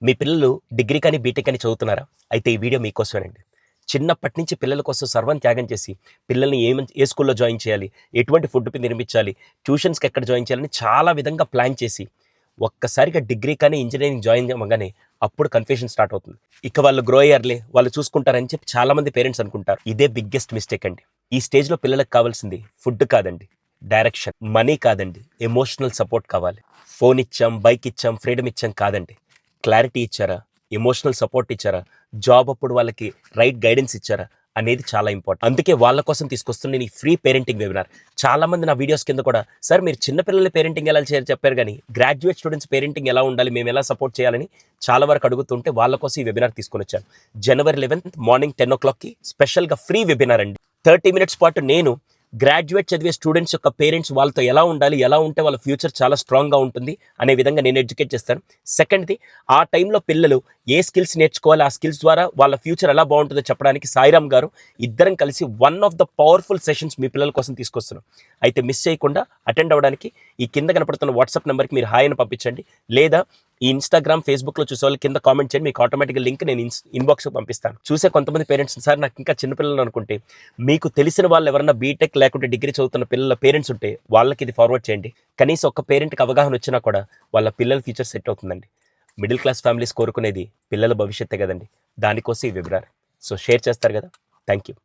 మీ పిల్లలు డిగ్రీ కానీ బీటెక్ అని చదువుతున్నారా? అయితే ఈ వీడియో మీకోసమేనండి. చిన్నప్పటి నుంచి పిల్లల కోసం సర్వం త్యాగం చేసి పిల్లల్ని ఏ స్కూల్లో జాయిన్ చేయాలి, ఎటువంటి ఫుడ్ నిర్మించాలి, ట్యూషన్స్కి ఎక్కడ జాయిన్ చేయాలని చాలా విధంగా ప్లాన్ చేసి ఒక్కసారిగా డిగ్రీ కానీ ఇంజనీరింగ్ జాయిన్ అవ్వగానే అప్పుడు కన్ఫ్యూషన్ స్టార్ట్ అవుతుంది. ఇక వాళ్ళు గ్రో అయ్యారులే, వాళ్ళు చూసుకుంటారని చెప్పి చాలామంది పేరెంట్స్ అనుకుంటారు. ఇదే బిగ్గెస్ట్ మిస్టేక్ అండి. ఈ స్టేజ్లో పిల్లలకు కావాల్సింది ఫుడ్ కాదండి, డైరెక్షన్. మనీ కాదండి, ఎమోషనల్ సపోర్ట్ కావాలి. ఫోన్ ఇచ్చాం, బైక్ ఇచ్చాం, ఫ్రీడమ్ ఇచ్చాం కాదండి. క్లారిటీ ఇచ్చారా, ఎమోషనల్ సపోర్ట్ ఇచ్చారా, జాబ్ అప్పుడు వాళ్ళకి రైట్ గైడెన్స్ ఇచ్చారా అనేది చాలా ఇంపార్టెంట్. అందుకే వాళ్ళ కోసం తీసుకొస్తున్న నేను ఈ ఫ్రీ పేరెంటింగ్ వెబినార్. చాలా మంది నా వీడియోస్ కింద కూడా, సార్ మీరు చిన్నపిల్లల పేరెంటింగ్ ఎలా చేయాలి చెప్పారు, కానీ గ్రాడ్యుయేట్ స్టూడెంట్స్ పేరెంటింగ్ ఎలా ఉండాలి, మేము ఎలా సపోర్ట్ చేయాలని చాలా వరకు అడుగుతుంటే వాళ్ళ కోసం ఈ వెబినార్ తీసుకొని వచ్చాను. January 11th మార్నింగ్ 10 o'clockకి స్పెషల్గా ఫ్రీ వెబినార్ అండి. 30 minutes పాటు నేను గ్రాడ్యుయేట్ చదివే స్టూడెంట్స్ యొక్క పేరెంట్స్ వాళ్ళతో ఎలా ఉండాలి, ఎలా ఉంటే వాళ్ళ ఫ్యూచర్ చాలా స్ట్రాంగ్గా ఉంటుంది అనే విధంగా నేను ఎడ్యుకేట్ చేస్తాను. సెకండ్ది, ఆ టైంలో పిల్లలు ఏ స్కిల్స్ నేర్చుకోవాలి, ఆ స్కిల్స్ ద్వారా వాళ్ళ ఫ్యూచర్ ఎలా బాగుంటుందో చెప్పడానికి సాయిరామ్ గారు ఇద్దరం కలిసి one of the powerful sessions మీ పిల్లల కోసం తీసుకొస్తున్నాం. అయితే మిస్ చేయకుండా అటెండ్ అవ్వడానికి ఈ కింద కనపడుతున్న వాట్సాప్ నెంబర్కి మీరు హాయ్ అని పంపించండి, లేదా ఈ ఇన్స్టాగ్రామ్, ఫేస్బుక్లో చూసే వాళ్ళు కింద కామెంట్ చేయండి. మీకు ఆటోమేటిక్గా లింక్ నేను ఇన్బాక్స్కి పంపిస్తాను. చూసే కొంతమంది పేరెంట్స్, సార్ నాకు ఇంకా చిన్నపిల్లలు అనుకుంటే, మీకు తెలిసిన వాళ్ళు ఎవరైనా బీటెక్ లేకుంటే డిగ్రీ చదువుతున్న పిల్లల పేరెంట్స్ ఉంటే వాళ్ళకి ఇది ఫార్వర్డ్ చేయండి. కనీసం ఒక్క పేరెంట్కి అవగాహన వచ్చినా కూడా వాళ్ళ పిల్లల ఫ్యూచర్ సెట్ అవుతుందండి. మిడిల్ క్లాస్ ఫ్యామిలీస్ కోరుకునేది పిల్లల భవిష్యత్తే కదండి. దానికోసం ఈ వెబినార్. సో షేర్ చేస్తారు కదా. Thank you.